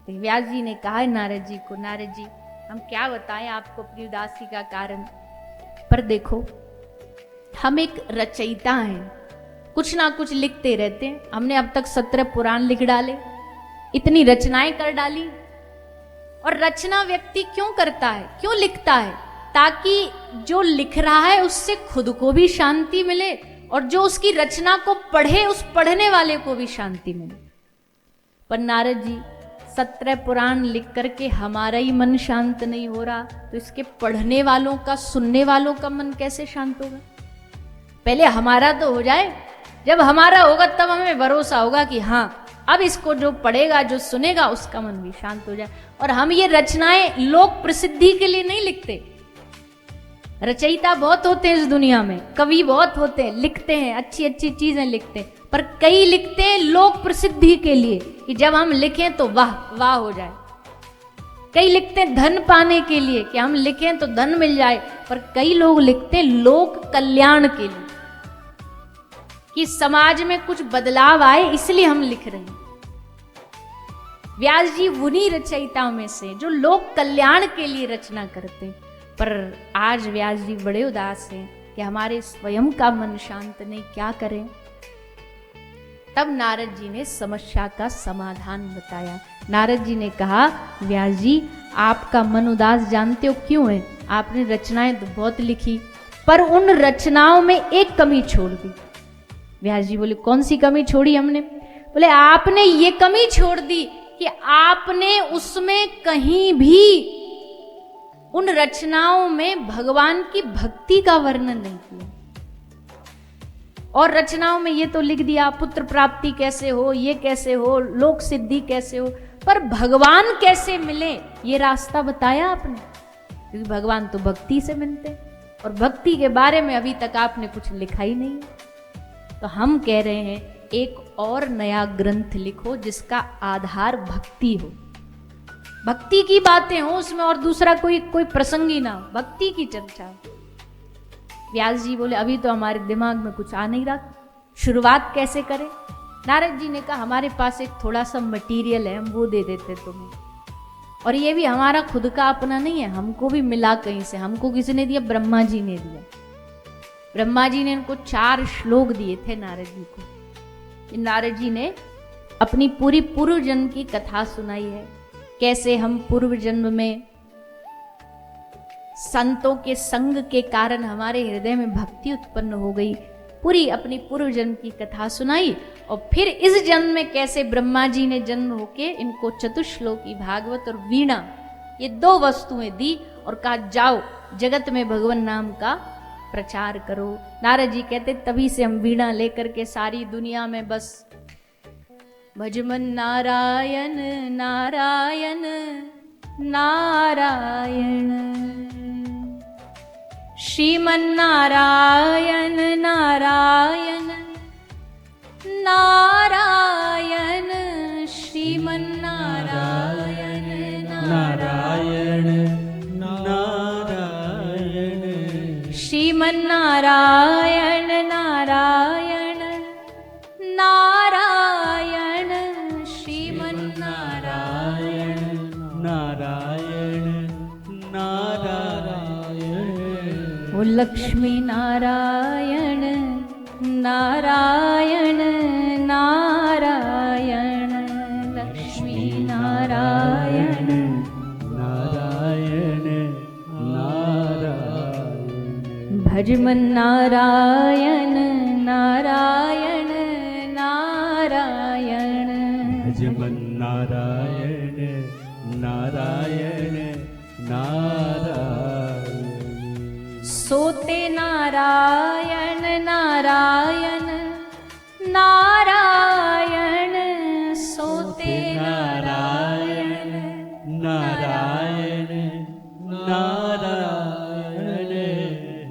सकते। व्यास जी ने कहा नारद जी को, नारद जी हम क्या बताएं आपको अपनी उदासी का कारण, पर देखो हम एक रचयिता हैं, कुछ ना कुछ लिखते रहते हैं। हमने अब तक 17 पुराण लिख डाले, इतनी रचनाएं कर डाली। और रचना व्यक्ति क्यों करता है, क्यों लिखता है? ताकि जो लिख रहा है उससे खुद को भी शांति मिले और जो उसकी रचना को पढ़े उस पढ़ने वाले को भी शांति मिले। पर नारद जी 17 पुराण लिख करके हमारा ही मन शांत नहीं हो रहा, तो इसके पढ़ने वालों का, सुनने वालों का मन कैसे शांत होगा? पहले हमारा तो हो जाए, जब हमारा होगा तब हमें भरोसा होगा कि हाँ अब इसको जो पढ़ेगा, जो सुनेगा, उसका मन भी शांत हो जाए। और हम ये रचनाएं लोक प्रसिद्धि के लिए नहीं लिखते। रचयिता बहुत होते हैं इस दुनिया में, कवि बहुत होते हैं, लिखते हैं, अच्छी अच्छी चीजें लिखते हैं, पर कई लिखते हैं लोक प्रसिद्धि के लिए कि जब हम लिखें तो वाह वाह हो जाए। कई लिखते हैं धन पाने के लिए कि हम लिखें तो धन मिल जाए, पर कई लोग लिखते हैं लोक कल्याण के लिए कि समाज में कुछ बदलाव आए, इसलिए हम लिख रहे हैं। व्यास जी उन्हीं रचयिताओं में से जो लोक कल्याण के लिए रचना करते हैं। पर आज व्यास जी बड़े उदास हैं कि हमारे स्वयं का मन शांत नहीं, क्या करें? तब नारद जी ने समस्या का समाधान बताया। नारद जी ने कहा, व्यास जी आपका मन उदास जानते हो क्यों है? आपने रचनाएं तो बहुत लिखी, पर उन रचनाओं में एक कमी छोड़ दी। व्यास जी बोले, कौन सी कमी छोड़ी हमने? बोले, आपने ये कमी छोड़ दी कि आपने उसमें कहीं भी, उन रचनाओं में भगवान की भक्ति का वर्णन नहीं किया। और रचनाओं में ये तो लिख दिया पुत्र प्राप्ति कैसे हो, ये कैसे हो, लोक सिद्धि कैसे हो, पर भगवान कैसे मिले ये रास्ता बताया आपने? क्योंकि भगवान तो भक्ति से मिलते, और भक्ति के बारे में अभी तक आपने कुछ लिखा ही नहीं है। तो हम कह रहे हैं एक और नया ग्रंथ लिखो जिसका आधार भक्ति हो, भक्ति की बातें हो उसमें, और दूसरा कोई प्रसंग ही ना हो, भक्ति की चर्चा हो। व्यास जी बोले, अभी तो हमारे दिमाग में कुछ आ नहीं रहा, शुरुआत कैसे करें? नारद जी ने कहा, हमारे पास एक थोड़ा सा मटेरियल है, हम वो दे देते तुम्हें। और ये भी हमारा खुद का अपना नहीं है, हमको भी मिला कहीं से। हमको किसी ने दिया? ब्रह्मा जी ने दिया। ब्रह्मा जी ने इनको 4 श्लोक दिए थे नारद जी को। नारद जी ने अपनी पूरी पूर्व जन्म की कथा सुनाई है, कैसे हम पूर्व जन्म में संतों के संग के कारण हमारे हृदय में भक्ति उत्पन्न हो गई। पूरी अपनी पूर्व जन्म की कथा सुनाई, और फिर इस जन्म में कैसे ब्रह्मा जी ने जन्म होके इनको चतुश्लोकी भागवत और वीणा, ये 2 वस्तुएं दी और कहा जाओ जगत में भगवान नाम का प्रचार करो। नारद जी कहते तभी से हम वीणा लेकर के सारी दुनिया में बस भजमन नारायण नारायण नारायण, श्रीमन नारायण नारायण नारायण, श्रीमन नारायण नारायण नारायण, श्रीमन नारायण नारायण नारायण, श्रीमन नारायण नारायण नारायण। ओ लक्ष्मी नारायण नारायण नारायण, लक्ष्मी नारायण नारायण नारायण, भजमन नारायण नारायण नारायण, भजमन नारायण नारायण नारायण, सोते नारायण नारायण नारायण, सोते नारायण नारायण नारायण,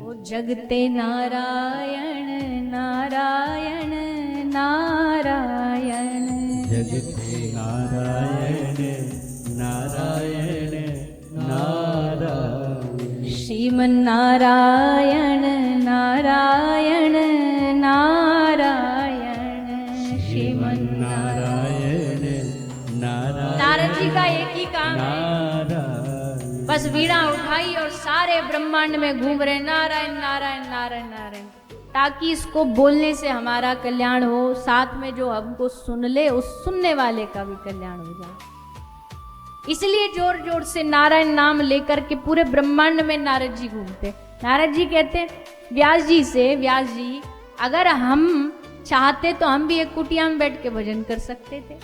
ओ जगते नारायण नारायण नारायण, जगते नारायण नारायण नारायण, श्रीमन नारायण नारायण नारायण, श्रीमन नारायण नारायण। नारद जी का एक ही काम है, बस वीणा उठाई और सारे ब्रह्मांड में घूम रहे नारायण नारायण नारायण नारायण, ताकि इसको बोलने से हमारा कल्याण हो, साथ में जो हमको सुन ले उस सुनने वाले का भी कल्याण हो जाए। इसलिए जोर जोर से नारायण नाम लेकर के पूरे ब्रह्मांड में नारद जी घूमते। नारद जी कहते व्यास जी से, व्यास जी अगर हम चाहते तो हम भी एक कुटिया में बैठ के भजन कर सकते थे,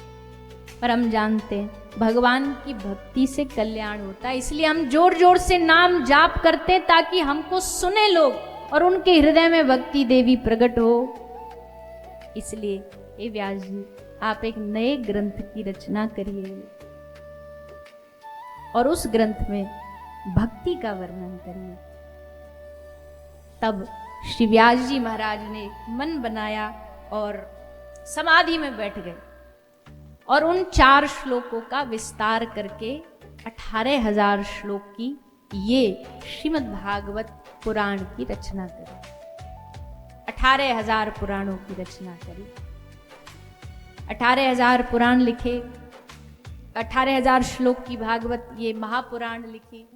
पर हम जानते हैं भगवान की भक्ति से कल्याण होता है, इसलिए हम जोर जोर से नाम जाप करते ताकि हमको सुने लोग और उनके हृदय में भक्ति देवी प्रकट हो। इसलिए हे व्यास जी आप एक नए ग्रंथ की रचना करिए और उस ग्रंथ में भक्ति का वर्णन करिए। तब श्री व्यास जी महाराज ने मन बनाया और समाधि में बैठ गए और उन 4 श्लोकों का विस्तार करके 18,000 श्लोक की ये श्रीमद् भागवत पुराण की रचना करी। 18,000 पुराणों की रचना करी, 18,000 पुराण लिखे, 18,000 श्लोक की भागवत ये महापुराण लिखी।